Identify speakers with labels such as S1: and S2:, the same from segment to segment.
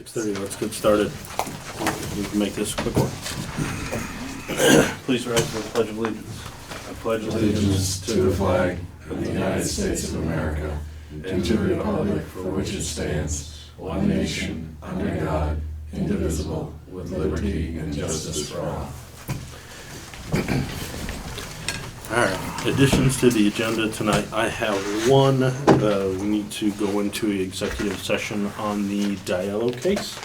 S1: 6:30, let's get started. We can make this a quick one. Please rise for the Pledge of Allegiance. I pledge
S2: allegiance to the flag of the United States of America and to the republic for which it stands, one nation, under God, indivisible, with liberty and justice for all.
S1: Alright, additions to the agenda tonight. I have one. We need to go into an executive session on the Diallo case.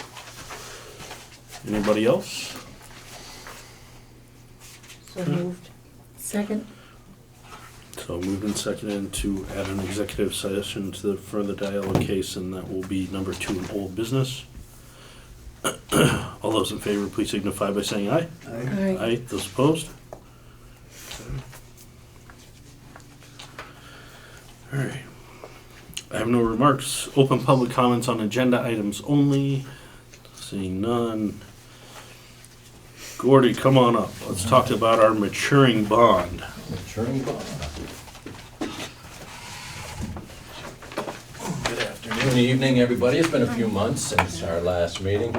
S1: Anybody else?
S3: So moved.
S4: Second.
S1: So moved and seconded to add an executive session to the further Diallo case, and that will be number 2 in old business. All those in favor, please signify by saying aye.
S4: Aye.
S1: Aye. Those opposed? All right. I have no remarks. Open public comments on agenda items only. Seeing none. Gordy, come on up. Let's talk about our maturing bond.
S5: Maturing bond. Good afternoon, evening, everybody. It's been a few months since our last meeting.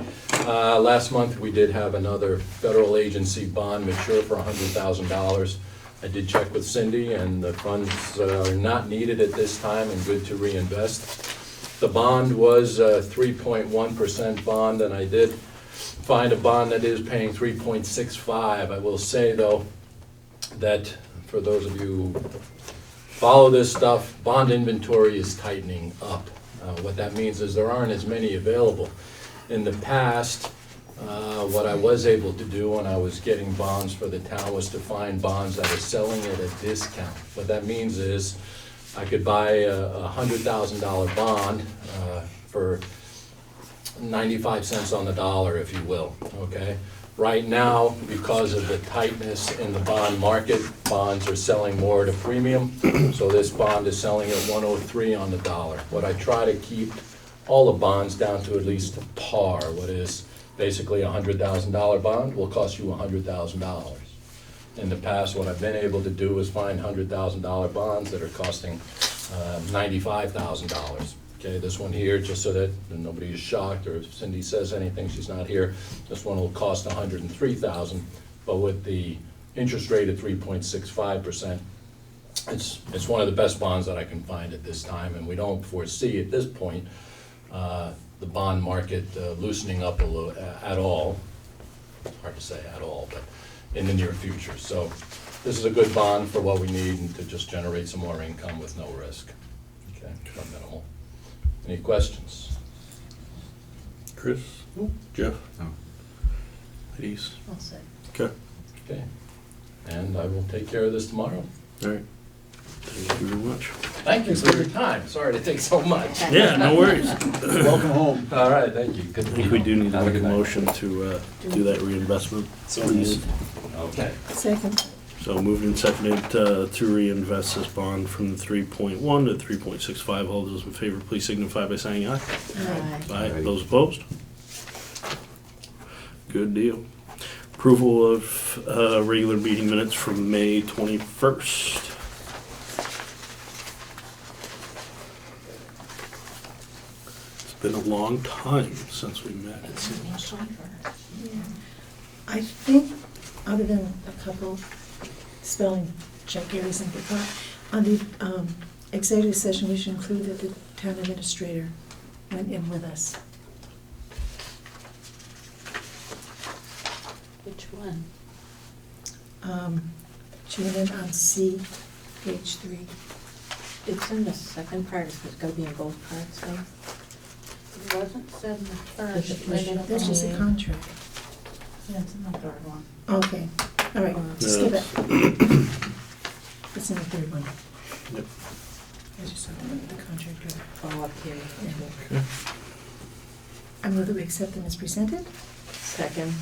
S5: Last month, we did have another federal agency bond mature for $100,000. I did check with Cindy, and the funds are not needed at this time and good to reinvest. The bond was a 3.1% bond, and I did find a bond that is paying 3.65. I will say, though, that for those of you who follow this stuff, bond inventory is tightening up. What that means is there aren't as many available. In the past, what I was able to do when I was getting bonds for the town was to find bonds that are selling at a discount. What that means is I could buy a $100,000 bond for 95 cents on the dollar, if you will, okay? Right now, because of the tightness in the bond market, bonds are selling more at a premium, so this bond is selling at 103 on the dollar. What I try to keep all the bonds down to at least par, what is basically a $100,000 bond will cost you $100,000. In the past, what I've been able to do is find $100,000 bonds that are costing $95,000. Okay, this one here, just so that nobody is shocked, or if Cindy says anything, she's not here, this one will cost $103,000, but with the interest rate at 3.65%, it's one of the best bonds that I can find at this time, and we don't foresee at this point the bond market loosening up a little at all. Hard to say at all, but in the near future. So this is a good bond for what we need and to just generate some more income with no risk. Okay, so minimal. Any questions?
S1: Chris? Jeff? No. Ladies?
S3: I'll say.
S1: Okay.
S5: Okay. And I will take care of this tomorrow.
S1: All right. Thank you very much.
S5: Thank you for your time. Sorry to take so much.
S1: Yeah, no worries.
S2: Welcome home.
S5: All right, thank you. Good
S1: I think we do need to make a motion to do that reinvestment. Please.
S5: Okay.
S4: Second.
S1: So moved and seconded to reinvest this bond from the 3.1 to 3.65. All those in favor, please signify by saying aye.
S4: Aye.
S1: Aye. Those opposed? Good deal. Approval of regular meeting minutes from May 21st. It's been a long time since we met.
S4: I think, other than a couple spelling check errors and whatnot, on the executive session, we should include that the town administrator went in with us.
S3: Which one?
S4: She went in on C, page 3.
S3: It's in the second part, it's gotta be in both parts, though. It wasn't said in the first.
S4: That's just a contract.
S3: Yeah, it's in the third one.
S4: Okay, all right, just skip it. It's in the third one.
S1: Yep.
S4: I just saw the contract.
S3: Oh, up here.
S4: Yeah. I move that we accept them as presented.
S3: Second.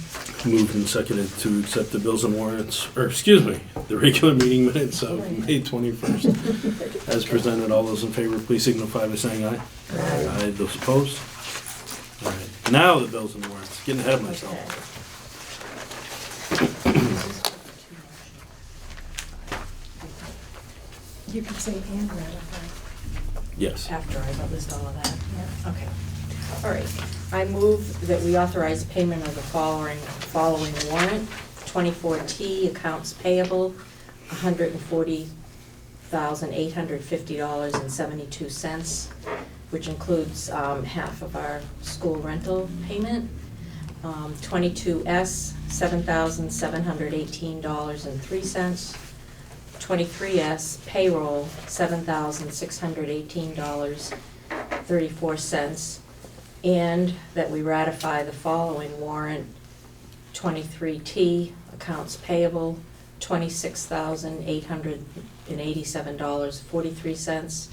S1: Moved and seconded to accept the bills and warrants, or excuse me, the regular meeting minutes of May 21st. As presented, all those in favor, please signify by saying aye.
S4: Aye.
S1: Aye. Those opposed? All right. Now the bills and warrants. Getting ahead of myself.
S4: You can say and ratify.
S1: Yes.
S3: After I list all of that, yeah, okay. All right, I move that we authorize payment of the following warrant. 24T, accounts payable, $140,850.72, which includes half of our school rental payment. 22S, $7,718.03. 23S, payroll, $7,618.34. And that we ratify the following warrant. 23T, accounts payable, $26,887.43.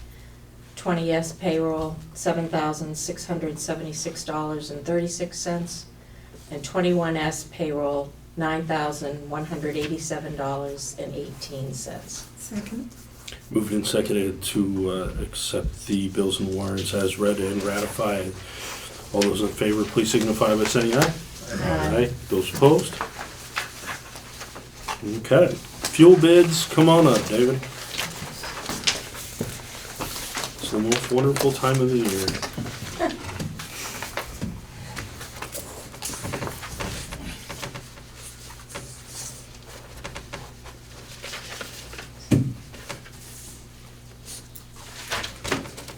S3: 20S, payroll, $7,676.36. And 21S, payroll, $9,187.18.
S4: Second.
S1: Moved and seconded to accept the bills and warrants as read and ratified. All those in favor, please signify by saying aye.
S3: Aye.
S1: Those opposed? Okay. Fuel bids, come on up, David. It's the most wonderful time of the year.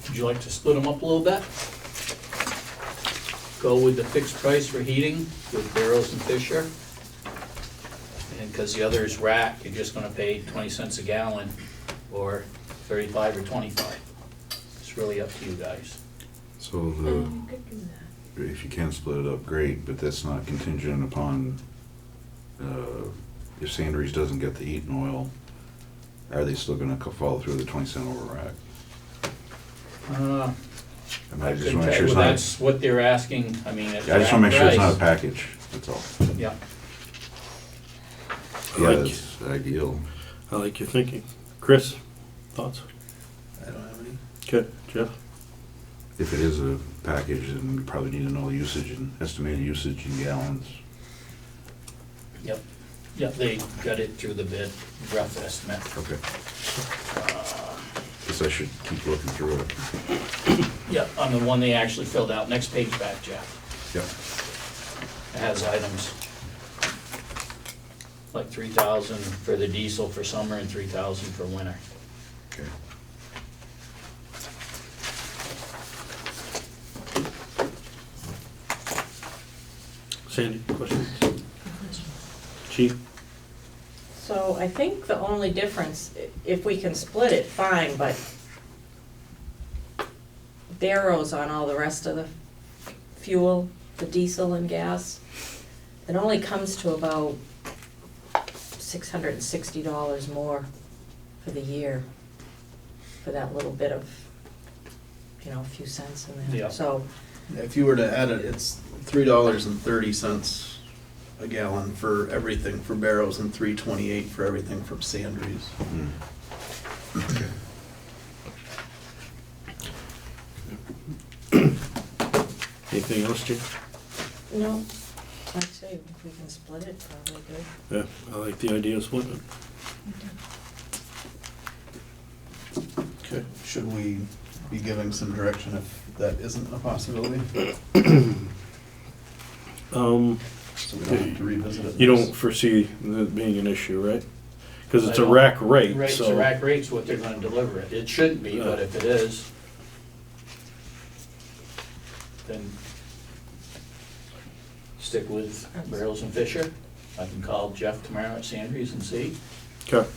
S6: Would you like to split them up a little bit? Go with the fixed price for heating with Barrows and Fisher. And because the other is rack, you're just gonna pay 20 cents a gallon or 35 or 25. It's really up to you guys.
S2: So
S3: You could do that.
S2: if you can split it up, great, but that's not contingent upon, if Sandries doesn't get the Eaton oil, are they still gonna follow through the 20-cent override? And I just wanna make sure it's not,
S6: That's what they're asking, I mean, it's
S2: I just wanna make sure it's not a
S6: rack
S2: package, that's all.
S6: price. Yeah,
S2: Yeah,
S1: Like-
S2: that's ideal.
S1: I like your thinking. Chris, thoughts?
S7: I don't have any.
S1: Okay, Jeff?
S2: If it is a package, then we probably need to know the usage and estimated usage in gallons.
S6: yep, they got it through the bid, rough estimate.
S2: Okay. Guess I should keep looking through it.
S6: Yep, on the one they actually filled out, next page back, Jeff.
S2: Yep.
S6: It has items like 3,000 for the diesel for summer and 3,000 for winter.
S2: Okay.
S1: Sandy, questions? Chief?
S3: So I think the only difference, if we can split it, fine, but Barrows on all the rest of the fuel, the diesel and gas, it only comes to about $660 more for the year for that little bit of, a few cents in there.
S6: Yeah.
S3: So,
S7: If you were to add it, it's $3.30 a gallon for everything for Barrows and $3.28 for everything from Sandries.
S2: Hmm.
S1: Anything else, Chief?
S3: no, I'd say if we can split it, probably good.
S1: Yeah, I like the idea of splitting it. Okay.
S7: Should we be giving some direction if that isn't a possibility? So we don't have to revisit it.
S1: You don't foresee that being an issue, right? Because it's
S6: I
S1: a
S6: don't.
S1: rack rate,
S6: Rate's
S1: so.
S6: a rack rate's what they're gonna deliver it. It shouldn't be, but if it is, then stick with Barrows and Fisher. I can call Jeff tomorrow at Sandries and see.
S1: Okay.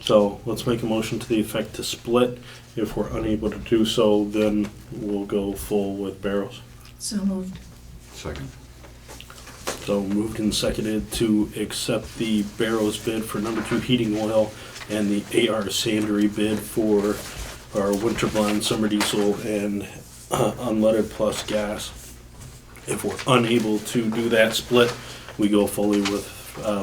S1: So let's make a motion to the effect to split. If we're unable to do so, then we'll go full with Barrows.
S4: So moved.
S2: Second.
S1: So moved and seconded to accept the Barrows bid for number 2 heating oil and the AR Sandery bid for our winter blend, summer diesel, and unleaded plus gas. If we're unable to do that split, we go fully with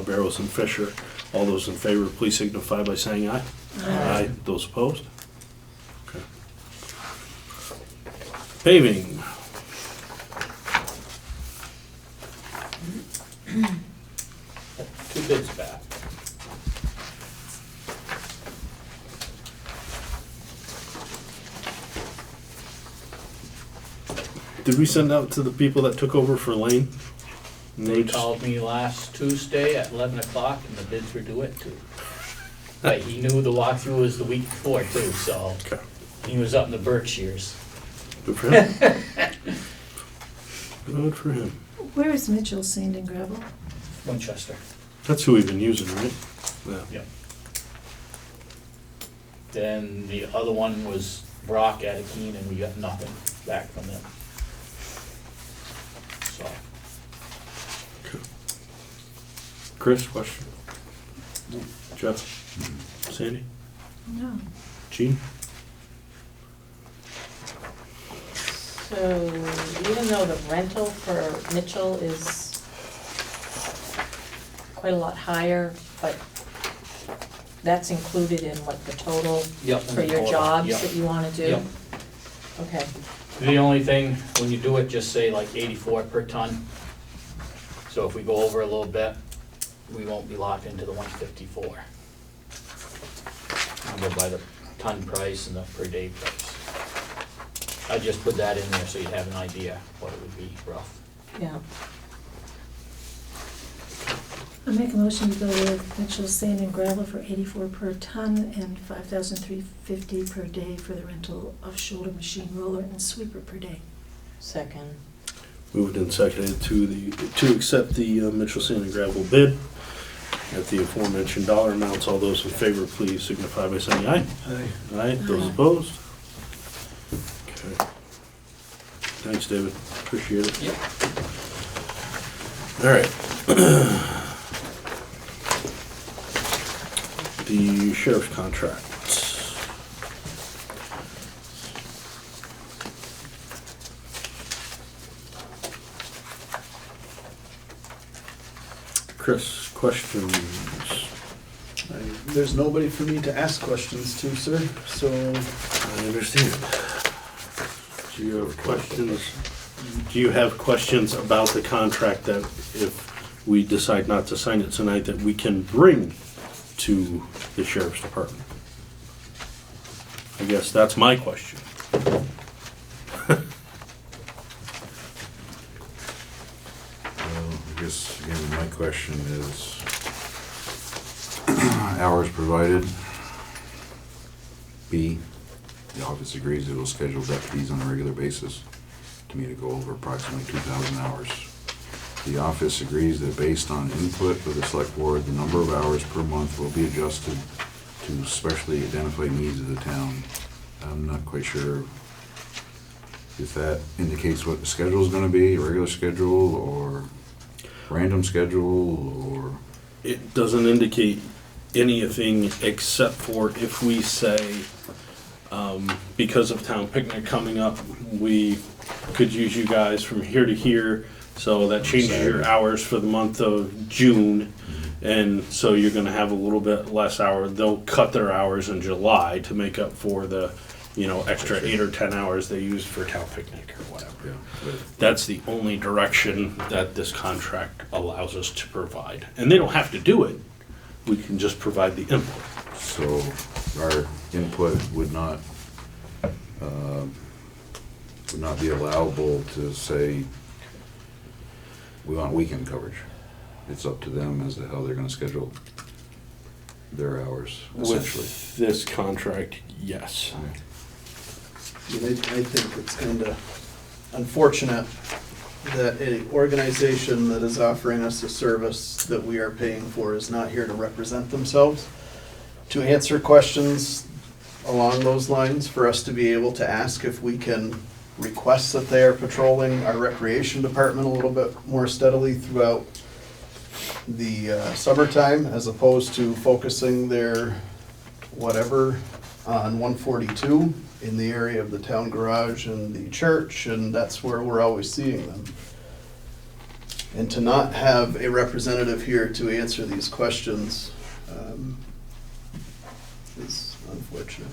S1: Barrows and Fisher. All those in favor, please signify by saying aye. Aye. Those opposed? Okay. Paving.
S6: Two bids back.
S1: Did we send out to the people that took over for Lane? And
S6: They
S1: just-
S6: called me last Tuesday at 11 o'clock and the bids were due at 2. But he knew the walkthrough was the week before too, so
S1: Okay.
S6: he was up in the Berkshires.
S1: Good for him. Good for him.
S4: Where is Mitchell Sand and Gravel?
S6: Winchester.
S1: That's who we've been using, right? Yeah.
S6: Yep. Then the other one was Brock at Keene, and we got nothing back from them. So,
S1: Chris, question? Jeff? Sandy?
S4: No.
S1: Gene?
S3: So even though the rental for Mitchell is quite a lot higher, but that's included in what the total
S6: Yep,
S3: for
S6: in the
S3: your
S6: total,
S3: jobs
S6: yep.
S3: that you wanna do?
S6: Yep.
S3: Okay,
S6: The only thing, when you do it, just say like 84 per ton. So if we go over a little bit, we won't be locked into the 154. I'll go by the ton price and the per day price. I just put that in there so you'd have an idea what it would be rough.
S3: yeah.
S4: I make a motion to go with Mitchell Sand and Gravel for 84 per ton and $5,350 per day for the rental of shoulder machine roller and sweeper per day.
S3: Second.
S1: Moved and seconded to accept the Mitchell Sand and Gravel bid at the aforementioned dollar amounts. All those in favor, please signify by saying aye.
S7: Aye.
S1: Aye. Those
S4: Aye.
S1: opposed? Okay. Thanks, David. Appreciate it.
S6: Yep.
S1: All right. The sheriff's contract. Chris, questions?
S7: There's nobody for me to ask questions to, sir, so
S1: I understand. Do you have questions? Do you have questions about the contract that if we decide not to sign it tonight, that we can bring to the sheriff's department? I guess that's my question.
S2: Well, I guess, again, my question is, hours provided. B, the office agrees it will schedule deputies on a regular basis to meet a goal of approximately 2,000 hours. The office agrees that based on input of the select board, the number of hours per month will be adjusted to specially identify needs of the town. I'm not quite sure if that indicates what the schedule is gonna be, a regular schedule or random schedule, or,
S1: It doesn't indicate anything except for if we say, because of town picnic coming up, we could use you guys from here to here, so that changes your hours for the month of June, and so you're gonna have a little bit less hour. They'll cut their hours in July to make up for the, extra 8 or 10 hours they used for town picnic or whatever.
S2: yeah, but
S1: That's the only direction that this contract allows us to provide. And they don't have to do it, we can just provide the input.
S2: so our input would not be allowable to say, we want weekend coverage. It's up to them as to how they're gonna schedule their hours, essentially.
S1: With this contract, yes.
S7: I think it's kind of unfortunate that an organization that is offering us a service that we are paying for is not here to represent themselves, to answer questions along those lines, for us to be able to ask if we can request that they are patrolling our recreation department a little bit more steadily throughout the summertime, as opposed to focusing their whatever on 142 in the area of the town garage and the church, and that's where we're always seeing them. And to not have a representative here to answer these questions is unfortunate.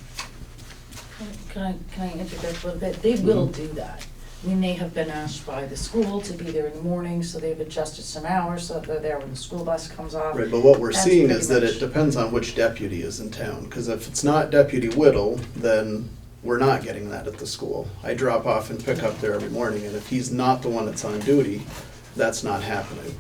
S8: Can I interject a little bit? They will do that. I mean, they have been asked by the school to be there in the morning, so they've adjusted some hours so that they're there when the school bus comes off.
S7: Right, but what we're
S8: That's
S7: seeing
S8: pretty
S7: is that
S8: much-
S7: it depends on which deputy is in town, because if it's not Deputy Whittle, then we're not getting that at the school. I drop off and pick up there every morning, and if he's not the one that's on duty, that's not happening.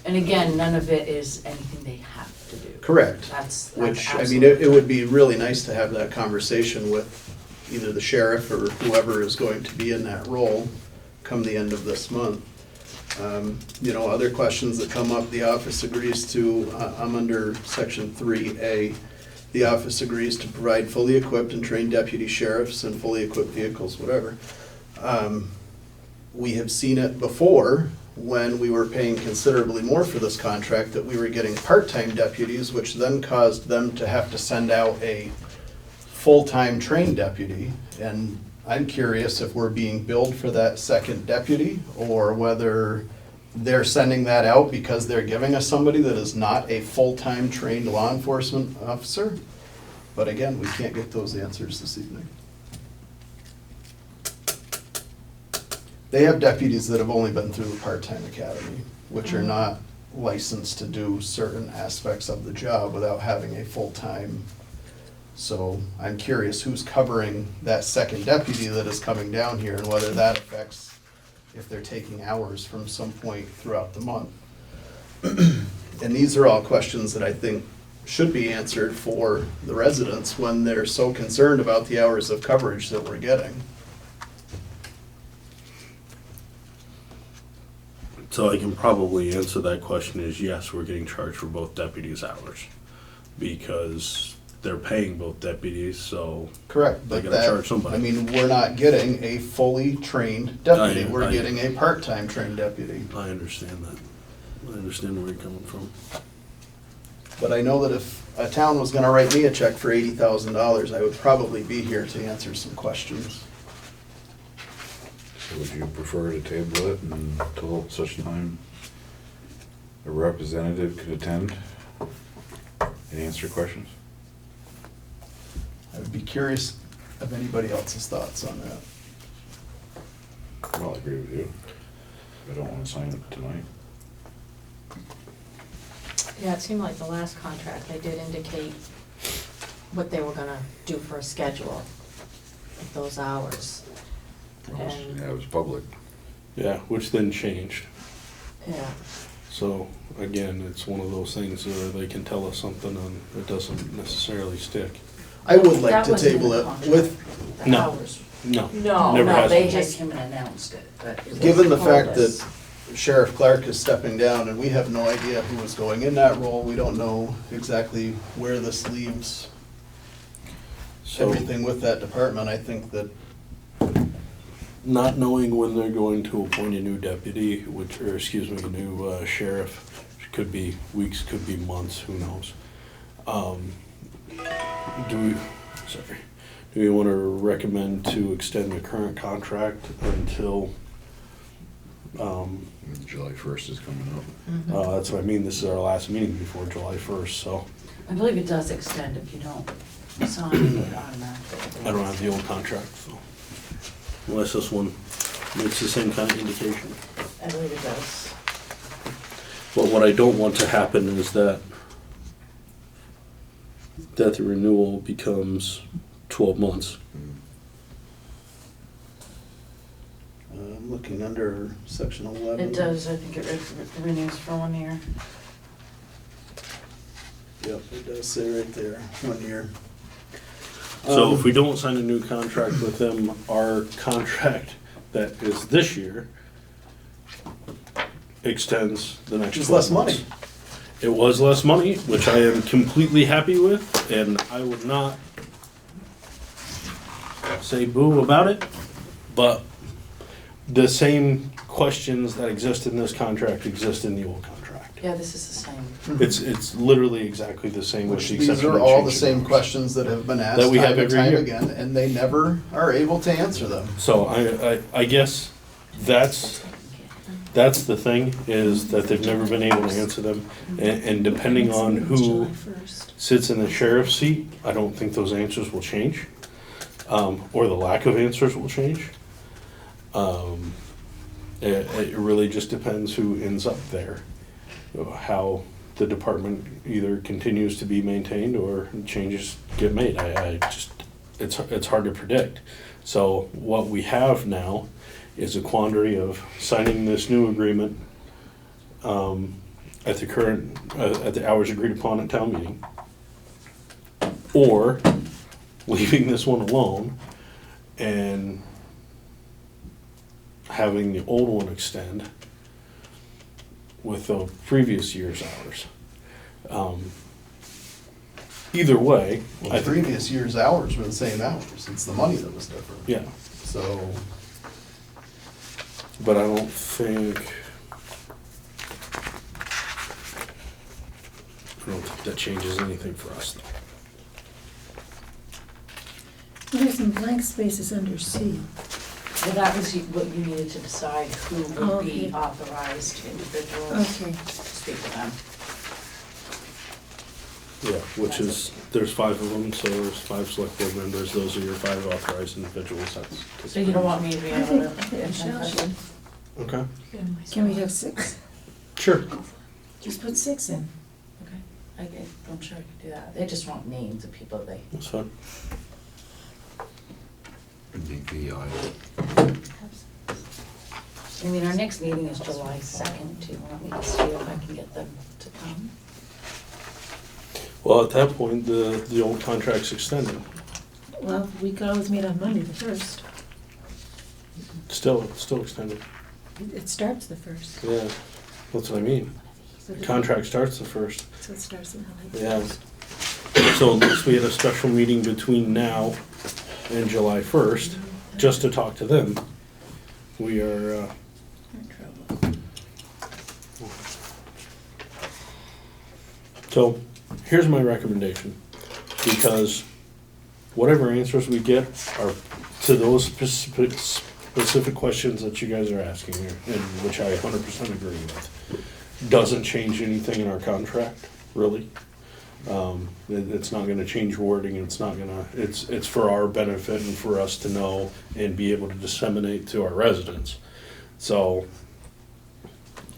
S8: And again, none of it is anything they have to do.
S7: Correct.
S8: That's
S7: Which, I mean,
S8: absolutely
S7: it would be really nice to have that conversation with either the sheriff or whoever is going to be in that role come the end of this month. You know, other questions that come up, the office agrees to, I'm under section 3A. The office agrees to provide fully equipped and trained deputy sheriffs and fully equipped vehicles, whatever. We have seen it before when we were paying considerably more for this contract, that we were getting part-time deputies, which then caused them to have to send out a full-time trained deputy. And I'm curious if we're being billed for that second deputy, or whether they're sending that out because they're giving us somebody that is not a full-time trained law enforcement officer. But again, we can't get those answers this evening. They have deputies that have only been through the part-time academy, which are not licensed to do certain aspects of the job without having a full-time. So I'm curious who's covering that second deputy that is coming down here, and whether that affects if they're taking hours from some point throughout the month. And these are all questions that I think should be answered for the residents when they're so concerned about the hours of coverage that we're getting.
S1: So I can probably answer that question is yes, we're getting charged for both deputies' hours, because they're paying both deputies, so
S7: Correct,
S1: they
S7: but
S1: gotta charge
S7: that,
S1: somebody.
S7: I mean, we're not getting a fully trained deputy, we're
S1: I-
S7: getting a part-time trained deputy.
S1: I understand that. I understand where you're coming from.
S7: But I know that if a town was gonna write me a check for $80,000, I would probably be here to answer some questions.
S2: So would you prefer to table it until such time a representative could attend and answer questions?
S7: I would be curious of anybody else's thoughts on that.
S2: Well, I agree with you. I don't want to sign it tonight.
S3: Yeah, it seemed like the last contract, they did indicate what they were gonna do for a schedule of those hours. And,
S2: Yeah, it was public.
S1: Yeah, which then changed.
S3: yeah,
S1: So again, it's one of those things where they can tell us something and it doesn't necessarily stick.
S7: I would like
S8: That
S7: to
S8: wasn't in
S7: table
S8: the
S7: it
S8: contract.
S7: with,
S8: The
S1: No.
S8: hours.
S1: No.
S3: No,
S1: never
S3: no,
S1: has
S3: they
S1: been.
S8: They
S3: just-
S8: came and announced it, but it was
S7: given the fact
S8: told us.
S7: that Sheriff Clark is stepping down and we have no idea who is going in that role, we don't know exactly where this leaves
S1: So
S7: everything with that department. I think that
S1: not knowing when they're going to appoint a new deputy, a new sheriff, could be weeks, could be months, who knows? Do we want to recommend to extend the current contract until,
S2: July 1st is coming up.
S1: that's what I mean, this is our last meeting before July 1st, so
S8: I believe it does extend if you don't sign it automatically.
S1: I don't have the old contract, so. Unless this one makes the same kind of indication.
S8: I believe it does.
S1: But what I don't want to happen is that the renewal becomes 12 months.
S7: I'm looking under section 11.
S8: It does, I think it renews for 1 year.
S7: Yep, it does say right there, 1 year.
S1: So if we don't sign a new contract with them, our contract that is this year extends the next
S7: Which is
S1: 12
S7: less money.
S1: months. It was less money, which I am completely happy with, and I would not say boo about it, but the same questions that exist in this contract exist in the old contract.
S8: Yeah, this is the same.
S1: It's literally exactly the same with
S7: Which
S1: the
S7: these
S1: exception
S7: are
S1: of
S7: all the
S1: changing
S7: same
S1: numbers.
S7: questions that have been asked
S1: That we have
S7: time and
S1: every
S7: time
S1: year.
S7: again, and they never are able to answer them.
S1: So I guess that's the thing, is that they've never been able to answer them. And depending on who
S4: July 1st.
S1: sits in the sheriff's seat, I don't think those answers will change. Or the lack of answers will change. It really just depends who ends up there. How the department either continues to be maintained or changes get made. I just it's hard to predict. So what we have now is a quandary of signing this new agreement at the hours agreed upon at town meeting, or leaving this one alone and having the old one extend with the previous year's hours. Either way, I
S7: Well,
S1: think,
S7: previous year's hours were the same hours, it's the money that was different.
S1: yeah,
S7: So,
S1: but I don't think that changes anything for us though.
S4: Well, there's some blank spaces under C.
S8: Well, that was what you needed to decide who would be
S4: Okay.
S8: authorized individuals
S4: Okay.
S8: to speak to them.
S1: Yeah, which is, there's 5 of them, so there's 5 select board members, those are your 5 authorized individuals. That's
S8: So you don't want me to be
S4: I
S8: able
S4: think,
S8: to?
S4: I think Michelle should.
S1: Okay,
S4: Can we have 6?
S1: sure.
S4: Just put 6 in.
S8: Okay, I'm sure I could do that. They just want names of people they.
S1: That's fine.
S8: I mean, our next meeting is July 2nd. Do you want me to see if I can get them to come?
S1: Well, at that point, the old contract's extended.
S4: Well, we could always meet on Monday, the 1st.
S1: Still extended.
S4: It starts the 1st.
S1: Yeah, that's what I mean.
S4: So
S1: The contract starts the 1st.
S4: So it starts in the
S1: Yeah. So unless we had a special meeting between now and July 1st, just to talk to them, we are, so here's my recommendation. Because whatever answers we get are to those specific questions that you guys are asking here, and which I 100% agree with. Doesn't change anything in our contract, really. It's not gonna change wording, it's for our benefit and for us to know and be able to disseminate to our residents. So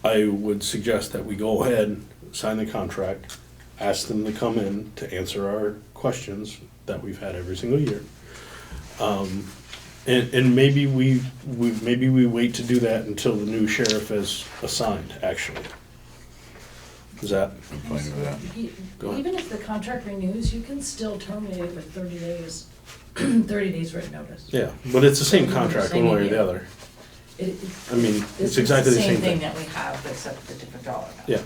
S1: I would suggest that we go ahead, sign the contract, ask them to come in to answer our questions that we've had every single year. And maybe we wait to do that until the new sheriff is assigned, actually. Is that?
S2: I'm fine with that.
S1: Go ahead.
S8: Even if the contract renews, you can still terminate it with 30 days, 30 days written notice.
S1: Yeah, but it's the same contract one way or the other. I mean, it's exactly the same thing.
S8: that we have, except a different dollar amount.
S1: Yeah,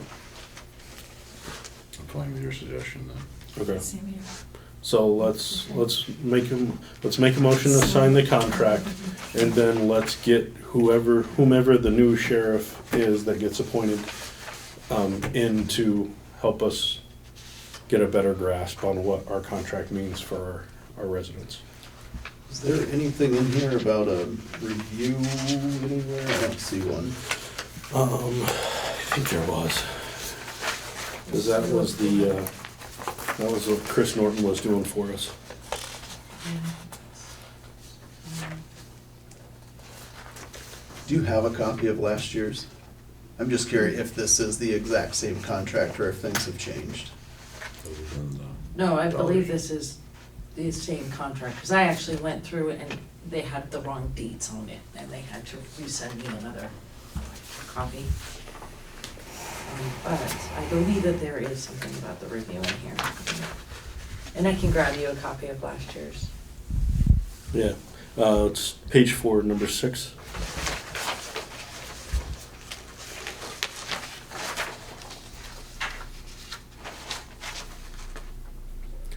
S2: I'm fine with your suggestion then.
S1: okay.
S4: Same here.
S1: So let's make a motion to sign the contract, and then let's get whomever the new sheriff is that gets appointed in to help us get a better grasp on what our contract means for our residents.
S7: is there anything in here about a review anywhere? I don't see one.
S1: I think there was. Because that was what Chris Norton was doing for us.
S7: Do you have a copy of last year's? I'm just curious if this is the exact same contract or if things have changed.
S8: No, I believe this is the same contract, because I actually went through it and they had the wrong dates on it, and they had to resend me another copy. But I believe that there is something about the review in here. And I can grab you a copy of last year's.
S1: Yeah, it's page 4, number 6.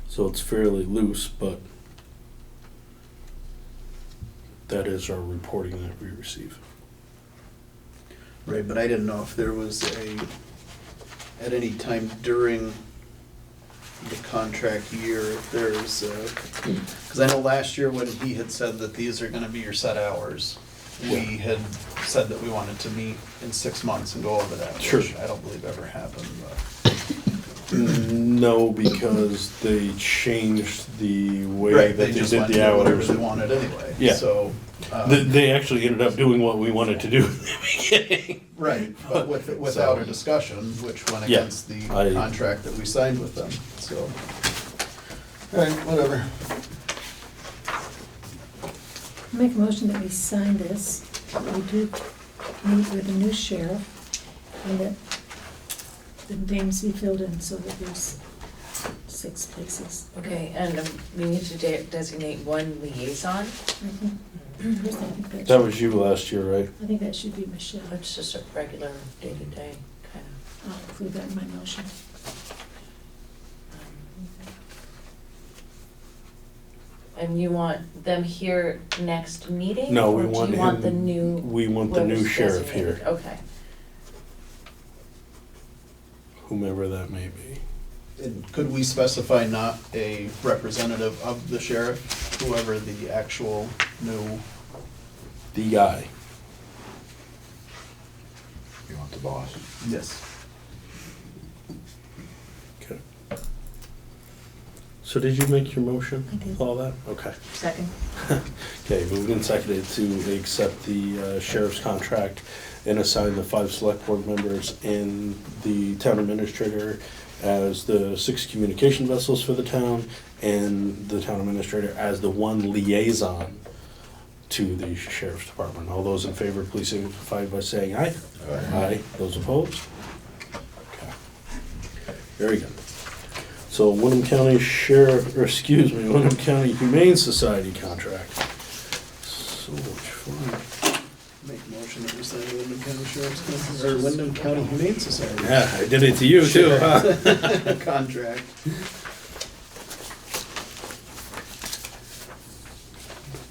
S1: So it's fairly loose, but that is our reporting that we receive.
S7: Right, but I didn't know if there was at any time during the contract year, if there's, because I know last year when he had said that these are gonna be your set hours, we had said that we wanted to meet in 6 months and go over that,
S1: Sure.
S7: which I don't believe ever happened, but.
S1: No, because they changed the way
S7: Right,
S1: that they
S7: just
S1: did
S7: went
S1: the
S7: and did whatever
S1: hours.
S7: they wanted anyway,
S1: Yeah.
S7: so.
S1: They actually ended up doing what we wanted to do in the beginning.
S7: Right, but without a discussion, which went
S1: Yeah,
S7: against the
S1: I-
S7: contract that we signed with them, so. All right, whatever.
S4: Make a motion that we sign this. We do meet with the new sheriff, and that the names be filled in so that there's 6 places.
S8: Okay, and we need to designate one liaison.
S4: I think, first, I think
S1: That was you last year, right?
S4: I think that should be Michelle.
S8: It's just a regular day-to-day kind of.
S4: I'll include that in my motion.
S8: And you want them here next meeting?
S1: No, we
S8: or
S1: want
S8: do you want
S1: him-
S8: the new?
S1: We want the new
S8: whoever's
S1: sheriff
S8: designated?
S1: here,
S8: Okay.
S1: whomever that may be.
S7: And could we specify not a representative of the sheriff, whoever the actual new?
S1: The guy.
S2: You want the boss?
S7: Yes.
S1: Okay. So did you make your motion?
S4: I did.
S1: All that? Okay.
S3: Second.
S1: Okay, moved and seconded to accept the sheriff's contract and assign the 5 select board members and the town administrator as the 6 communication vessels for the town, and the town administrator as the one liaison to the sheriff's department. All those in favor, please signify by saying aye. Aye. Those opposed? Okay. Very good. So Windham County Windham County Humane Society contract. So much fun.
S7: Make a motion that we sign the Windham County Sheriff's, or Windham County Humane Society.
S1: Yeah, I did it to you too, huh?
S7: Contract.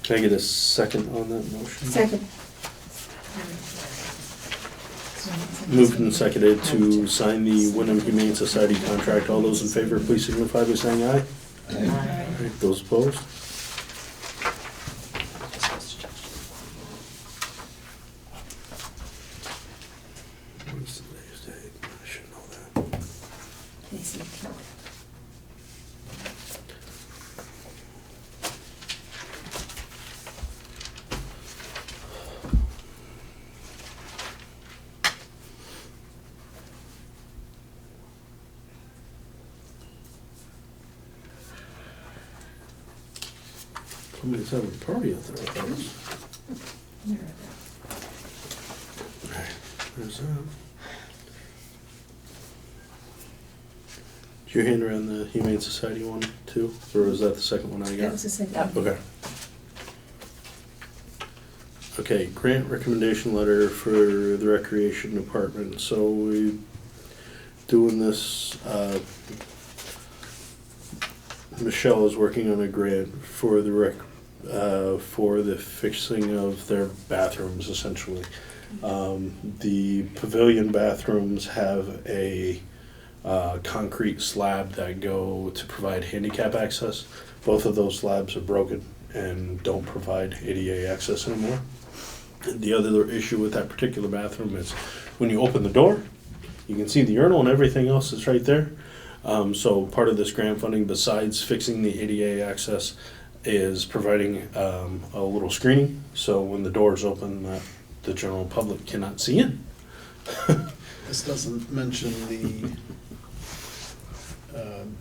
S1: Can I get a second on that motion?
S4: Second.
S1: Moved and seconded to sign the Windham Humane Society contract. All those in favor, please signify by saying aye.
S8: Aye.
S1: Aye. Those opposed? What's today's date? I should know that.
S4: Casey.
S1: Somebody's having a party out there, I thought.
S4: There.
S1: Alright, there's that. Did you hand around the Humane Society one too, or was that the second one I
S4: That
S1: got?
S4: was the second.
S8: Yep.
S1: Okay. Okay, grant recommendation letter for the Recreation Department. So we doing this, Michelle is working on a grant for the for the fixing of their bathrooms, essentially. The pavilion bathrooms have a concrete slab that go to provide handicap access. Both of those slabs are broken and don't provide ADA access anymore. The other issue with that particular bathroom is when you open the door, you can see the urinal and everything else is right there. So part of this grant funding, besides fixing the ADA access, is providing a little screening, so when the doors open, the general public cannot see in.
S7: This doesn't mention the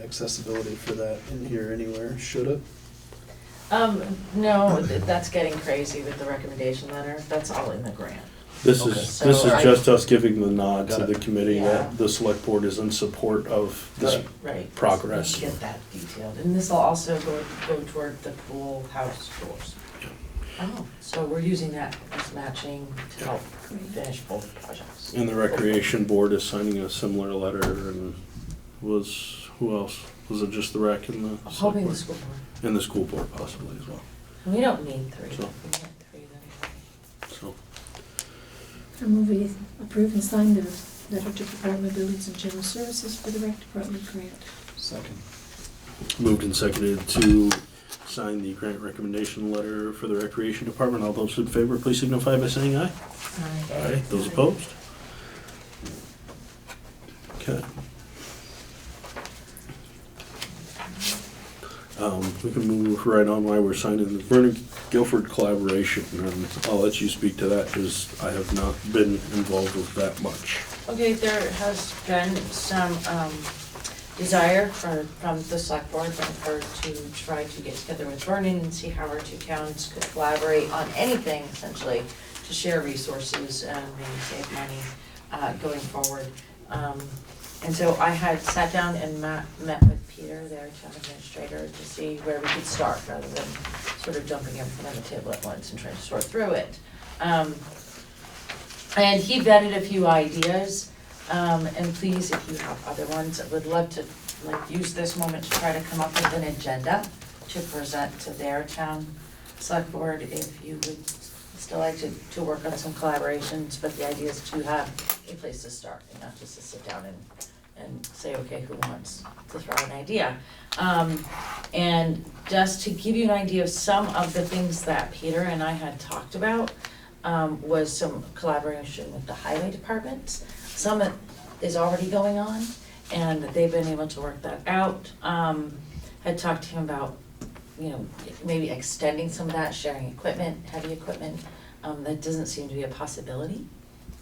S7: accessibility for that in here anywhere, should it?
S8: No, that's getting crazy with the recommendation letter. That's all in the grant.
S1: This
S7: Okay.
S1: is
S8: So
S1: this is
S8: I-
S1: just us giving the nod to
S7: Got
S1: the
S7: it.
S1: committee
S8: Yeah.
S1: that the select board is in support of this.
S7: Right.
S8: Right.
S1: Progress.
S8: So we Get that detailed. And this will also go toward the pool house doors. Oh, so we're using that as matching to help finish both projects.
S1: And the recreation board is signing a similar letter, and who else? Was it just the rec and the
S8: I'm
S1: select
S8: hoping the
S1: board?
S8: school board.
S1: And the school board possibly as well.
S8: We don't need 3.
S1: So-
S8: We get 3 then.
S1: So,
S4: I move we approve and sign the letter to Department of Buildings and General Services for the Rec Department grant.
S7: Second.
S1: moved and seconded to sign the grant recommendation letter for the recreation department. All those in favor, please signify by saying aye. Aye. Those opposed? Okay. We can move right on while we're signing the Vernon Guilford collaboration, and I'll let you speak to that, because I have not been involved with that much.
S8: Okay, there has been some
S3: desire from the select board for to try to get together with Vernon and see how our two towns could collaborate on anything essentially to share resources and maybe save money going forward. And so I had sat down and met with Peter, their town administrator, to see where we could start rather than sort of jumping everything on the table at once and trying to sort through it. And he vetted a few ideas, and please, if you have other ones, I would love to use this moment to try to come up with an agenda to present to their town select board if you would still like to work on some collaborations, but the idea is to have a place to start and not just to sit down and say, okay, who wants to throw an idea? And just to give you an idea of some of the things that Peter and I had talked about, was some collaboration with the highway departments. Some is already going on, and they've been able to work that out. Had talked to him about, maybe extending some of that, sharing equipment, heavy equipment. That doesn't seem to be a possibility.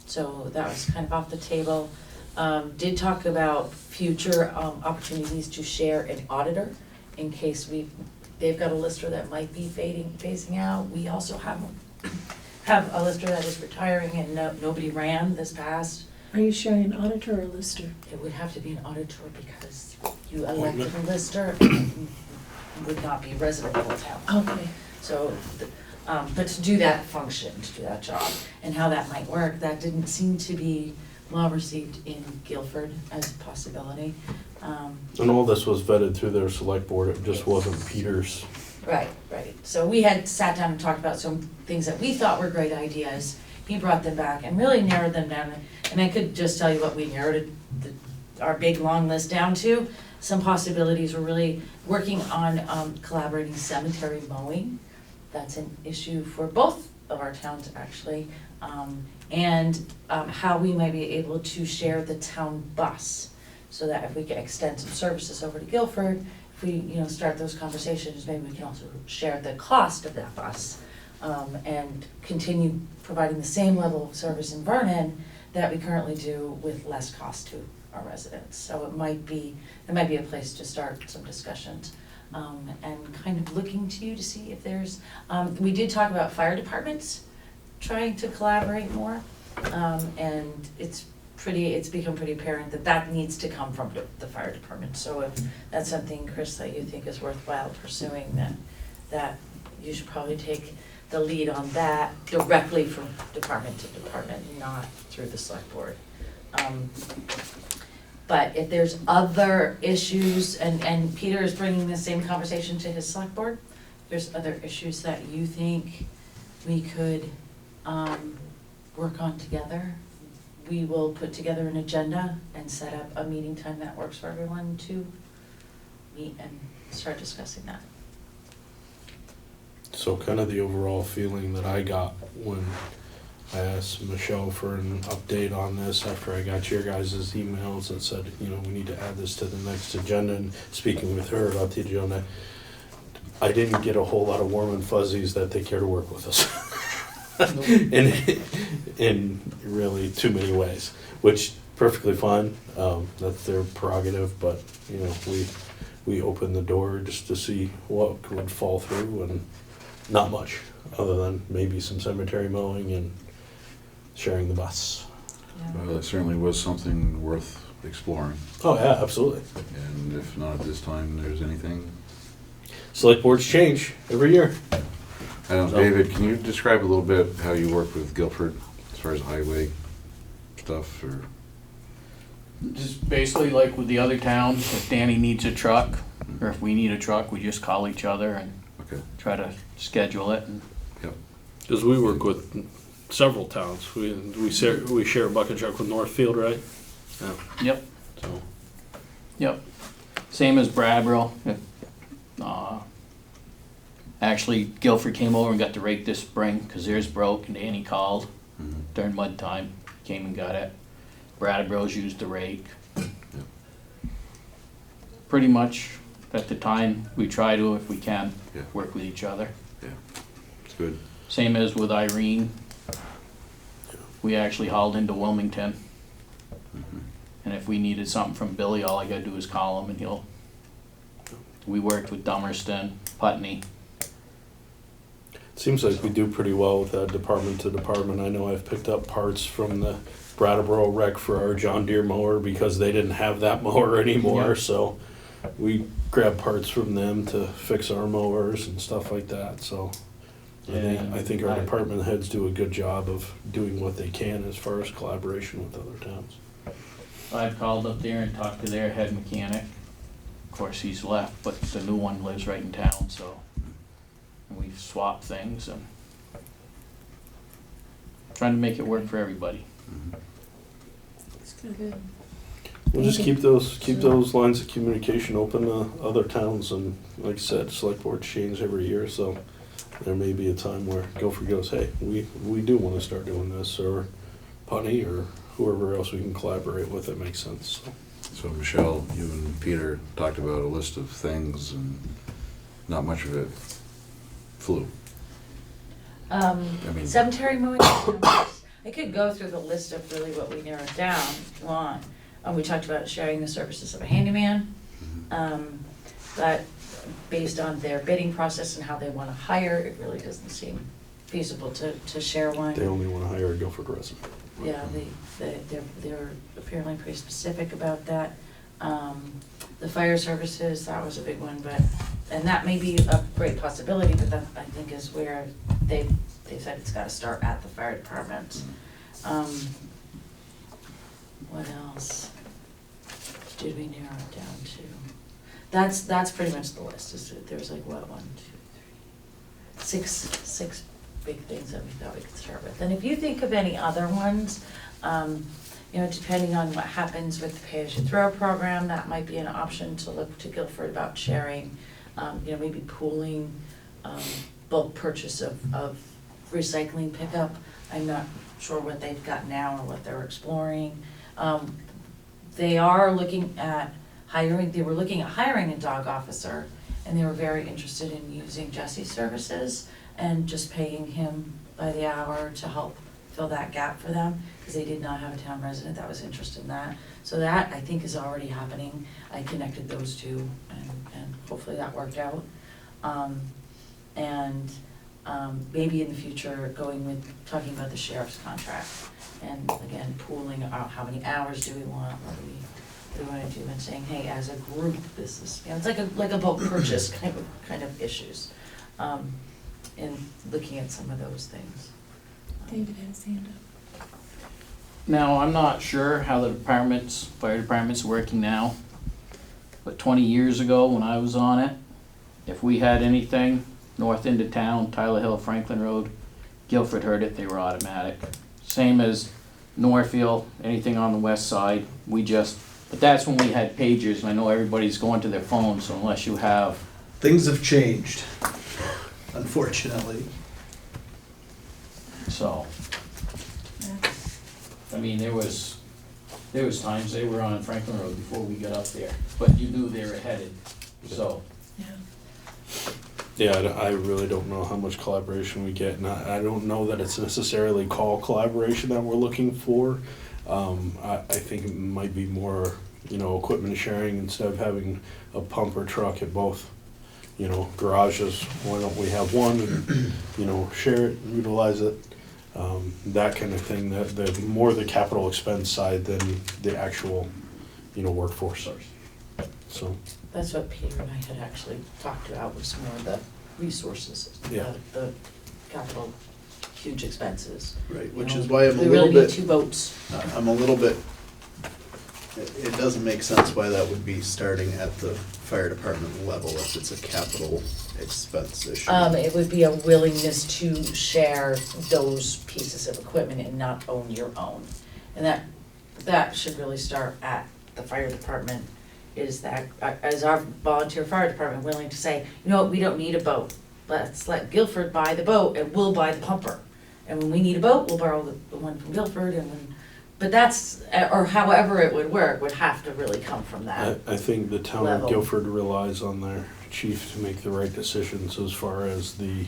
S3: So that was kind of off the table. Did talk about future opportunities to share an auditor in case they've got a lister that might be phasing out. We also have a lister that is retiring and nobody ran this past.
S4: Are you sharing an auditor or a lister?
S3: It would have to be an auditor because you elected a lister and would not be resident of the town.
S4: Okay.
S3: So, but to do that function, to do that job, and how that might work, that didn't seem to be well received in Guilford as a possibility.
S1: And all this was vetted through their select board, it just wasn't Peter's.
S3: Right. So we had sat down and talked about some things that we thought were great ideas. He brought them back and really narrowed them down. And I could just tell you what we narrowed our big long list down to. Some possibilities were really working on collaborating cemetery mowing. That's an issue for both of our towns actually. And how we might be able to share the town bus so that if we can extend some services over to Guilford, if we start those conversations, maybe we can also share the cost of that bus and continue providing the same level of service in Vernon that we currently do with less cost to our residents. So it might be a place to start some discussions. And kind of looking to you to see if there's, we did talk about fire departments trying to collaborate more, and it's become pretty apparent that needs to come from the fire department. So if that's something, Chris, that you think is worthwhile pursuing, that you should probably take the lead on that directly from department to department, not through the select board. But if there's other issues, and Peter is bringing the same conversation to his select board, there's other issues that you think we could work on together, we will put together an agenda and set up a meeting time that works for everyone to meet and start discussing that.
S1: So kind of the overall feeling that I got when I asked Michelle for an update on this after I got your guys' emails that said, we need to add this to the next agenda, and speaking with her about the agenda, I didn't get a whole lot of warm and fuzzies that they care to work with us. in really too many ways, which perfectly fine. That's their prerogative, but we opened the door just to see what would fall through, and not much other than maybe some cemetery mowing and sharing the bus.
S2: Well, that certainly was something worth exploring.
S1: Oh yeah, absolutely.
S2: And if not at this time, there's anything.
S1: Select boards change every year.
S2: David, can you describe a little bit how you work with Guilford as far as highway stuff, or?
S6: Just basically like with the other towns, if Danny needs a truck, or if we need a truck, we just call each other and try to schedule it.
S1: Because we work with several towns. We share a bucket truck with Northfield, right? Yeah.
S6: Yep.
S1: So.
S6: Yep. Same as Bradwell. Actually, Guilford came over and got the rake this spring because theirs broke, and Danny called during mud time, came and got it. Bradwell's used the rake. Pretty much at the time we try to, if we can, work with each other.
S2: Yeah, it's good.
S6: Same as with Irene. We actually hauled into Wilmington, and And if we needed something from Billy, all I gotta do is call him and we worked with Dummerston, Putney.
S1: Seems like we do pretty well with that department to department. I know I've picked up parts from the Brattleboro rec for our John Deere mower because they didn't have that mower anymore,
S6: Yeah.
S1: so we grab parts from them to fix our mowers and stuff like that, so. I think our department heads do a good job of doing what they can as far as collaboration with other towns.
S6: I've called up there and talked to their head mechanic. Of course, he's left, but the new one lives right in town, so we've swapped things and trying to make it work for everybody.
S4: It's good.
S1: We'll just keep those lines of communication open to other towns, and like I said, select boards change every year, so there may be a time where Guilford goes, hey, we do wanna start doing this, or Putney, or whoever else we can collaborate with that makes sense, so.
S2: So Michelle, you and Peter talked about a list of things and not much of it flew. mean-
S3: Cemetery mowing, I could go through the list of really what we narrowed down if you want. We talked about sharing the services of a handyman, but based on their bidding process and how they wanna hire, it really doesn't seem feasible to share one.
S1: They only wanna hire a Guilford resident.
S3: Yeah, they're apparently pretty specific about that. The fire services, that was a big one, and that may be a great possibility, but that, I think, is where they said it's gotta start at the fire department. What else did we narrow it down to? That's pretty much the list, there's like, what, 1, 2, 3, 6 big things that we thought we could start with. And if you think of any other ones, depending on what happens with the pay-as-you-throw program, that might be an option to look to Guilford about sharing, maybe pooling, bulk purchase of recycling pickup. I'm not sure what they've got now or what they're exploring. They are looking at hiring a dog officer, and they were very interested in using Jesse's services and just paying him by the hour to help fill that gap for them, because they did not have a town resident that was interested in that. So that, I think, is already happening. I connected those two, and hopefully that worked out. Maybe in the future, talking about the sheriff's contract, and again, pooling out how many hours do we want, what do we want to do, and saying, hey, as a group, this is, it's like a bulk purchase kind of issues, and looking at some of those things.
S4: David has his hand up.
S6: Now, I'm not sure how the fire department's working now, but 20 years ago when I was on it, if we had anything north end of town, Tyler Hill, Franklin Road, Guilford heard it, they were automatic. Same as Northfield, anything on the west side, but that's when we had pagers, and I know everybody's going to their phones, so unless you have,
S7: Things have changed, unfortunately.
S6: so. I mean, there was times they were on Franklin Road before we got up there, but you knew they were headed, so.
S4: Yeah.
S1: Yeah, I really don't know how much collaboration we get, and I don't know that it's necessarily call collaboration that we're looking for. I think it might be more, equipment sharing instead of having a pump or truck at both, garages. Why don't we have one and, share it, utilize it, that kind of thing. The more the capital expense side than the actual, workforce. So.
S3: That's what Peter and I had actually talked about, was more of the resources,
S1: Yeah.
S3: the capital, huge expenses.
S7: Right, which is why I'm a
S3: We
S7: little
S3: really need
S7: bit,
S3: 2 boats.
S7: I'm a little bit, it doesn't make sense why that would be starting at the fire department level if it's a capital expense issue.
S3: It would be a willingness to share those pieces of equipment and not own your own. And that should really start at the fire department, is that, as our volunteer fire department willing to say, we don't need a boat. Let's let Guilford buy the boat and we'll buy the pumper. And when we need a boat, we'll borrow the one from Guilford, but that's, or however it would work, would have to really come from that.
S1: I think the town
S3: level.
S1: of Guilford relies on their chief to make the right decisions as far as the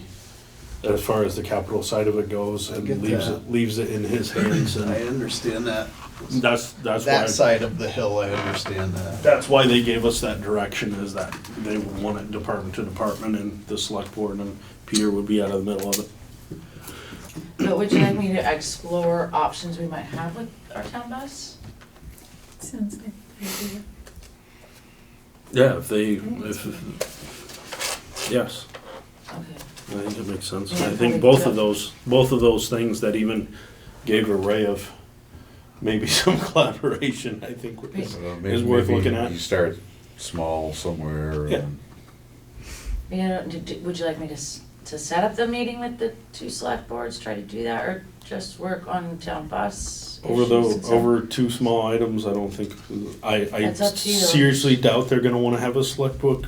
S1: as far as the capital side of it goes,
S7: I
S1: and
S7: get
S1: leaves
S7: that.
S1: it in his hands,
S7: I
S1: and
S7: understand that.
S1: that's
S7: That
S1: why,
S7: side of the hill, I understand that.
S1: that's why they gave us that direction, is that they want it department to department, and the select board and Peter would be out of the middle of it.
S3: But would you like me to explore options we might have with our town bus?
S4: Sounds like an idea.
S1: Yeah, yes,
S3: Okay.
S1: I think it makes sense.
S3: Yeah,
S1: I think
S3: probably
S1: both of those things that even gave a ray of maybe some collaboration, I think is
S2: Maybe
S1: worth looking at.
S2: You start small somewhere.
S1: Yeah.
S3: Would you like me to set up the meeting with the two select boards, try to do that, or just work on town bus issues?
S1: Over two small items, I don't think, I
S3: It's up to you.
S1: seriously doubt they're gonna wanna have a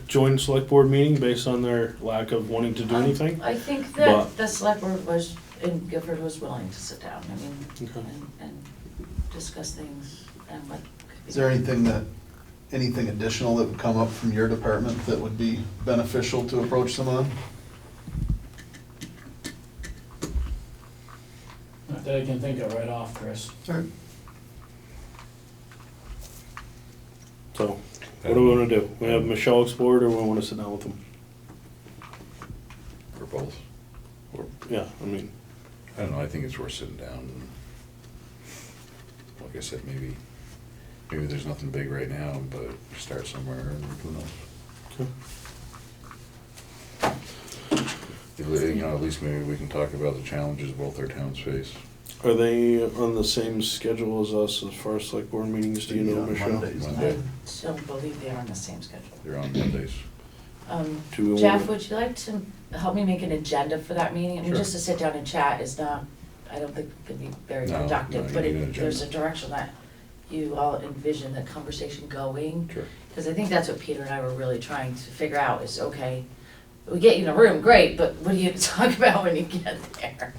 S1: joint select board meeting based on their lack of wanting to do anything.
S3: I think
S1: But-
S3: that the select board in Guilford was willing to sit down, I mean,
S1: Okay.
S3: and discuss things and what could be.
S7: Is there anything additional that would come up from your department that would be beneficial to approach them on?
S6: Not that I can think of right off, Chris.
S1: So, what do we wanna do? We have Michelle explore it, or we wanna sit down with them?
S2: For both.
S1: Or, yeah, I mean,
S2: I don't know, I think it's worth sitting down and, like I said, maybe there's nothing big right now, but start somewhere and who knows? At least maybe we can talk about the challenges both our towns face.
S1: are they on the same schedule as us as far as select board meetings, do you know,
S7: On
S1: Michelle?
S7: Mondays.
S2: Monday,
S3: I don't believe they are on the same schedule.
S2: they're on Mondays.
S1: Do we
S3: Jeff,
S1: wanna-
S3: would you like to help me make an agenda for that meeting? I mean,
S2: Sure.
S3: just to sit down and chat is not, I don't think could be very
S2: No,
S3: productive,
S2: no,
S3: but
S2: you need an
S3: if there's a
S2: agenda.
S3: direction that you all envision the conversation going.
S2: Sure.
S3: Because I think that's what Peter and I were really trying to figure out is, okay, we get you in a room, great, but what are you gonna talk about when you get there?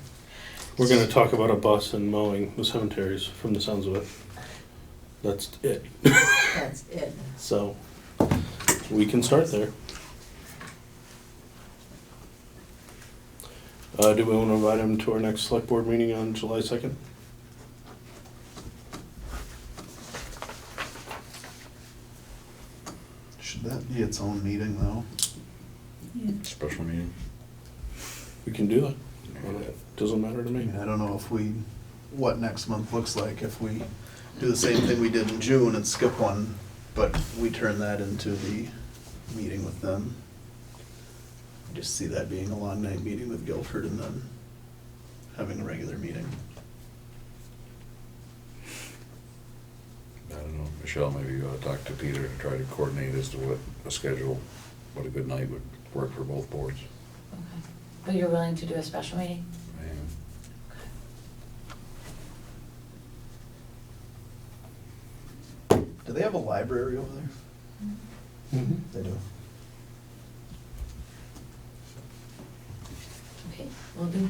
S1: We're gonna talk about a bus and mowing the cemeteries, from the sounds of it. That's it.
S3: That's it.
S1: So, we can start there. Do we wanna invite him to our next select board meeting on July 2nd?
S7: Should that be its own meeting, though?
S4: Yeah.
S2: Special meeting?
S1: We can do that. Doesn't matter to
S7: I
S1: me.
S7: mean, I don't know what next month looks like if we do the same thing we did in June and skip one, but we turn that into the meeting with them. I just see that being a long night meeting with Guilford and then having a regular meeting.
S2: I don't know, Michelle, maybe you ought to talk to Peter to try to coordinate as to what a good night would work for both boards.
S3: Okay. But you're willing to do a special meeting?
S2: And
S7: Do they have a library over there?
S1: Mhm.
S7: They do.
S3: Okay, will do.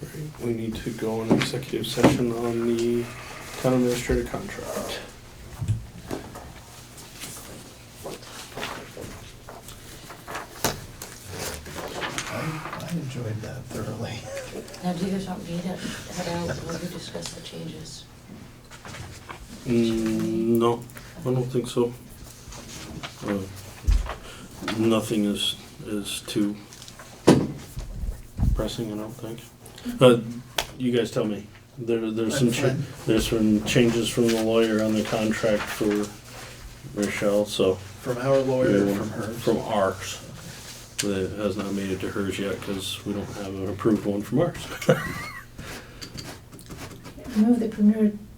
S1: Right, we need to go on executive session on the town administrator contract.
S7: I enjoyed that thoroughly.
S3: Now, do you guys want me to head out while we discuss the changes?
S1: No, I don't think so. Nothing is too pressing, I don't think. You guys tell me. There's some there's some changes from the lawyer on the contract for Michelle, so.
S7: From our lawyer or from hers?
S1: From ours. That has not made it to hers yet, because we don't have an approved one from ours.
S4: I move that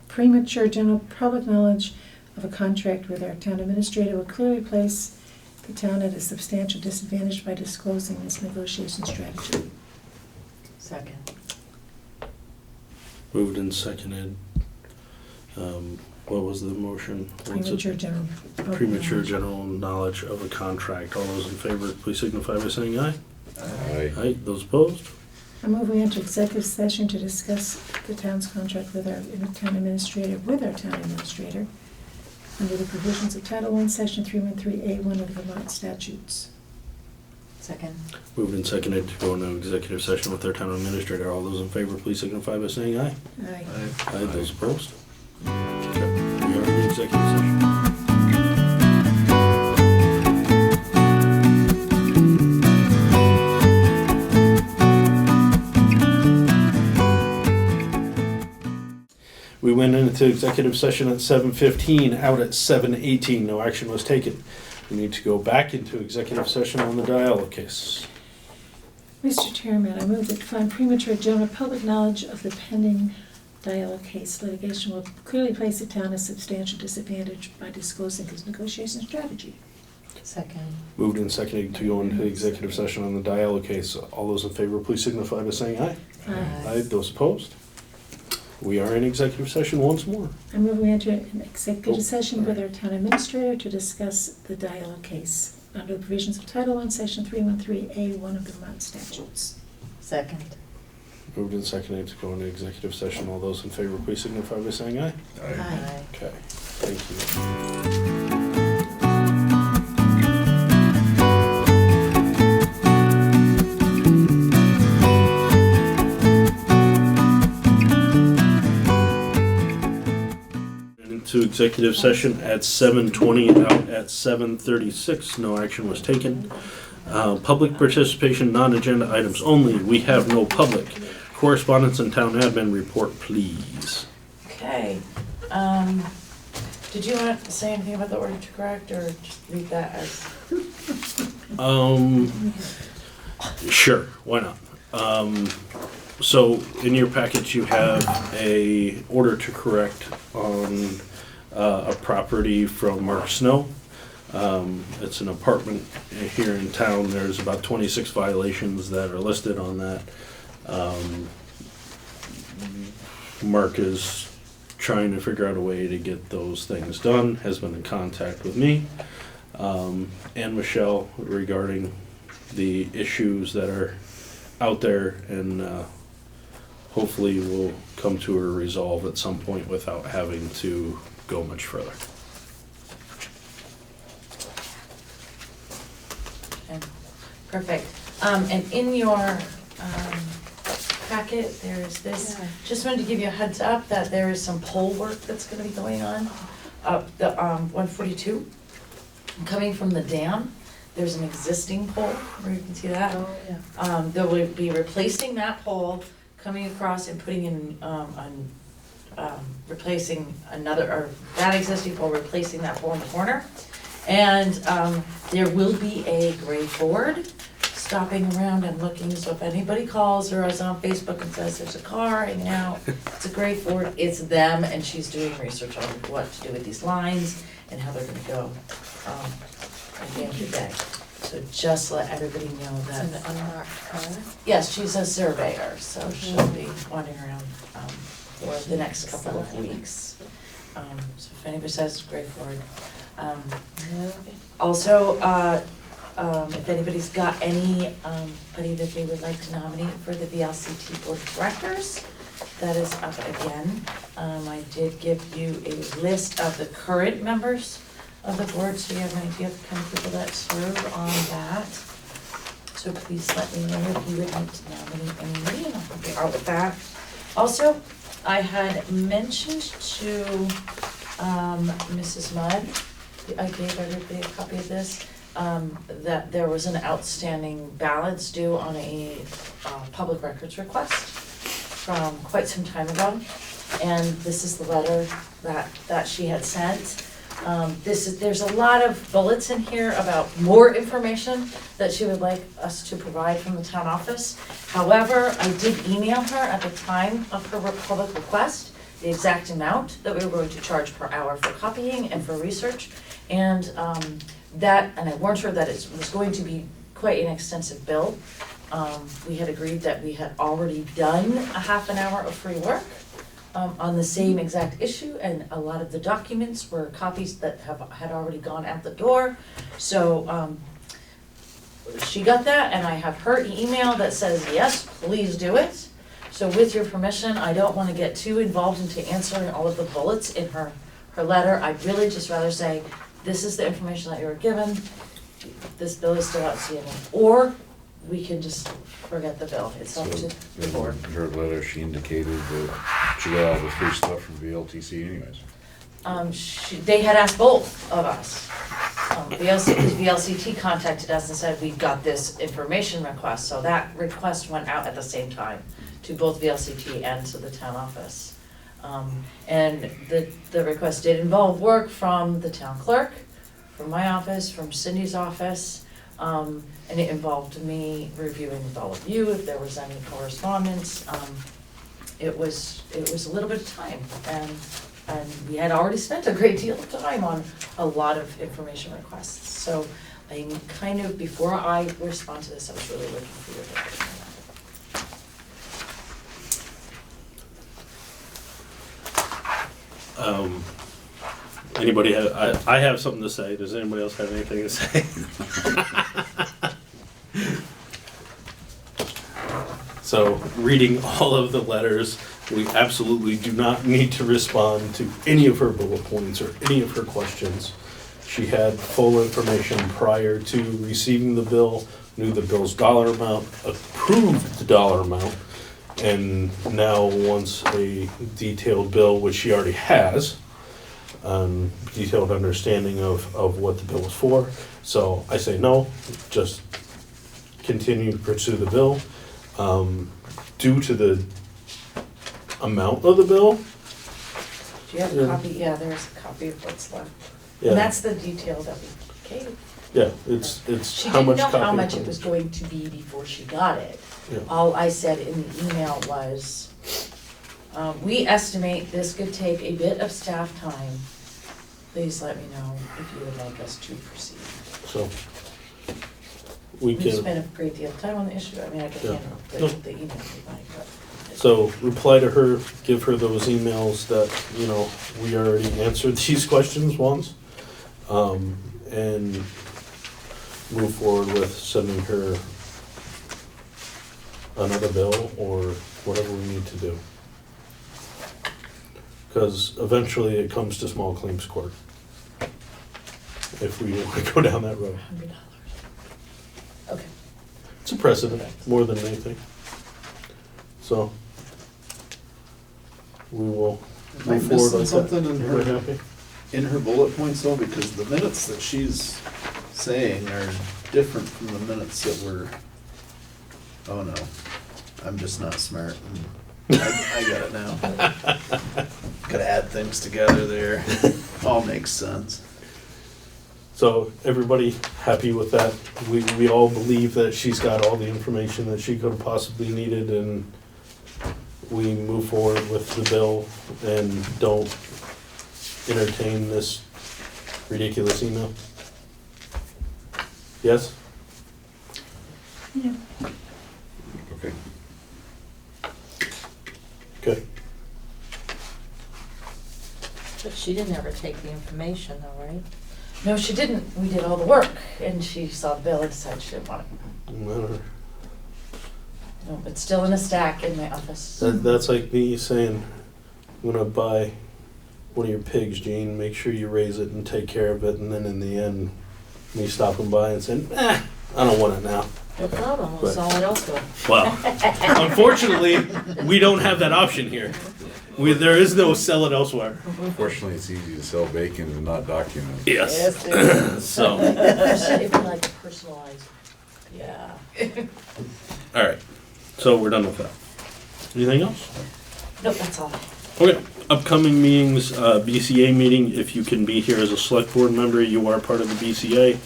S4: premature general public knowledge of a contract with our town administrator will clearly place the town at a substantial disadvantage by disclosing this negotiation strategy.
S3: Second.
S1: Moved and seconded. What was the motion? What's it?
S4: Premature general. public
S1: Premature
S4: knowledge.
S1: general knowledge of a contract. All those in favor, please signify by saying aye.
S2: Aye.
S1: Aye. Those opposed?
S4: I move we enter executive session to discuss the town's contract with our town administrator, under the provisions of Title I, Section 313A1 of the Vermont statutes.
S8: Second.
S1: Moved and seconded to go into executive session with our town administrator. All those in favor, please signify by saying aye.
S4: Aye.
S1: Aye. Those opposed? Okay. We are in executive session. We went into executive session at 7:15, out at 7:18. No action was taken. We need to go back into executive session on the Diallo case.
S4: Mr. Chairman, I move that to find premature general public knowledge of the pending Diallo case litigation will clearly place the town at substantial disadvantage by disclosing his negotiation strategy.
S8: Second.
S1: Moved and seconded to go into executive session on the Diallo case. All those in favor, please signify by saying aye.
S4: Aye.
S1: Those opposed? We are in executive session once more.
S4: I move we enter an executive session
S1: sorry.
S4: with our town administrator to discuss the Diallo case under the provisions of Title I, Section 313A1 of the Vermont statutes.
S8: Second.
S1: Moved and seconded to go into executive session. All those in favor, please signify by saying aye.
S8: Aye.
S1: Okay, thank you. Into executive session at 7:20, out at 7:36. No action was taken. Public participation, non-agenda items only. We have no public. Correspondence and town admin report, please.
S3: Okay, did you want to say anything about the order to correct, or just leave that as?
S1: Sure, why not? So in your package, you have a order to correct on a property from Mark Snow. It's an apartment here in town. There's about 26 violations that are listed on that. Mark is trying to figure out a way to get those things done, has been in contact with me and Michelle regarding the issues that are out there, and hopefully we'll come to a resolve at some point without having to go much further.
S3: Okay, perfect. And in your packet, there's this, just wanted to give you a heads up that there is some pole work that's gonna be going on up the 142. Coming from the dam, there's an existing pole, where you can see that.
S8: Oh, yeah.
S3: They will be replacing that pole, coming across and putting in, replacing another, or that existing pole, replacing that pole in the corner. And there will be a gray Ford stopping around and looking, so if anybody calls or is on Facebook and says there's a car hanging out, it's a gray Ford, it's them, and she's doing research on what to do with these lines and how they're gonna go at the end of the day. So just let everybody know
S8: It's
S3: that.
S8: an unmarked car.
S3: Yes, she's a surveyor, so she'll be wandering around for the next couple of weeks. So if anybody says great for it. Also, if anybody's got anybody that they would like to nominate for the VLCT Board of Directors, that is up again. I did give you a list of the current members of the board, so you have an idea of the kind of people that serve on that. So please let me know if you would like to nominate anybody, and I'll help you out with that. Also, I had mentioned to Mrs. Mudd, I gave everybody a copy of this, that there was an outstanding balance due on a public records request from quite some time ago. And this is the letter that she had sent. There's a lot of bullets in here about more information that she would like us to provide from the town office. However, I did email her at the time of her public request the exact amount that we were going to charge per hour for copying and for research. And and I warned her that it was going to be quite an extensive bill. We had agreed that we had already done a half an hour of free work on the same exact issue, and a lot of the documents were copies that had already gone out the door. So she got that, and I have her email that says, yes, please do it. So with your permission, I don't want to get too involved into answering all of the bullets in her letter. I'd really just rather say, this is the information that you were given. this bill is still outstanding, or we can just forget the bill, it's up to the board.
S2: In her letter, she indicated that she got all the free stuff from VLTC anyways.
S3: They had asked both of us. VLCT contacted us and said, we've got this information request, so that request went out at the same time to both VLCT and to the town office. And the request did involve work from the town clerk, from my office, from Cindy's office, and it involved me reviewing with all of you if there was any correspondence. It was a little bit of time, and we had already spent a great deal of time on a lot of information requests. So I'm kind of, before I respond to this, I was really looking for your opinion on that.
S1: Anybody have, I have something to say. Does anybody else have anything to say? So, reading all of the letters, we absolutely do not need to respond to any of her bullet points or any of her questions. She had full information prior to receiving the bill, knew the bill's dollar amount, approved the dollar amount, and now wants a detailed bill, which she already has, detailed understanding of what the bill is for. So I say no, just continue to pursue the bill. Due to the amount of the bill,
S3: Do you have a copy? Yeah, there's a copy of what's left.
S1: yeah,
S3: And that's the detail that we gave.
S1: yeah, it's
S3: She
S1: how much
S3: didn't know how
S1: copy
S3: much
S1: it
S3: it was
S1: is.
S3: going to be before she got it.
S1: Yeah.
S3: All I said in the email was, we estimate this could take a bit of staff time. Please let me know if you would like us to proceed.
S1: So we
S3: We
S1: can.
S3: spent a great deal of time on the issue. I mean, I can
S1: Yeah.
S3: handle the email if you'd like, but.
S1: So reply to her, give her those emails that, you know, we already answered these questions once. And move forward with sending her another bill or whatever we need to do. Because eventually it comes to small claims court. If we go down that road.
S3: $100. Okay.
S1: It's a precedent, more than anything. So, we will
S7: Am I
S1: move forward
S7: missing
S1: like
S7: something
S1: that.
S7: in
S1: Everybody
S7: her,
S1: happy?
S7: in her bullet points though? Because the minutes that she's saying are different from the minutes that were, oh no, I'm just not smart. I got it now. Gotta add things together there. All makes sense.
S1: So, everybody happy with that? We all believe that she's got all the information that she could have possibly needed, and we move forward with the bill and don't entertain this ridiculous email? Yes?
S4: Yeah.
S2: Okay.
S1: Good.
S8: But she didn't ever take the information though, right?
S3: No, she didn't. We did all the work, and she saw the bill and decided she didn't want it.
S1: Matter.
S3: No, it's still in a stack in my office.
S1: That's like me saying, I'm gonna buy one of your pigs, Gene, make sure you raise it and take care of it, and then in the end, me stopping by and saying, I don't want it now.
S8: No problem, we'll
S1: But-
S8: sell it elsewhere.
S1: Well, unfortunately, we don't have that option here. There is no sell it elsewhere.
S2: Fortunately, it's easy to sell bacon and not document.
S1: Yes.
S8: it is.
S1: So,
S3: It'd be like personalized.
S8: Yeah.
S1: all right. So we're done with that. Anything else?
S3: Nope, that's all.
S1: Okay. Upcoming meetings, BCA meeting. If you can be here as a select board member, you are part of the BCA.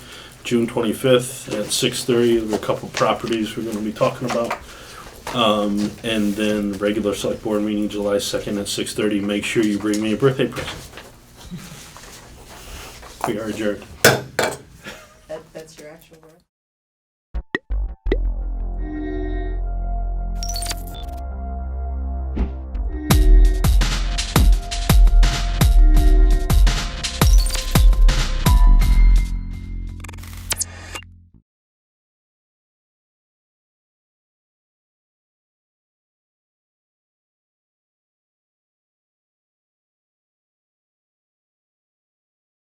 S1: June 25th at 6:30. There are a couple properties we're going to be talking about. And then regular select board meeting July 2nd at 6:30. Make sure you bring me a birthday present. We are adjourned.
S8: That's your actual word?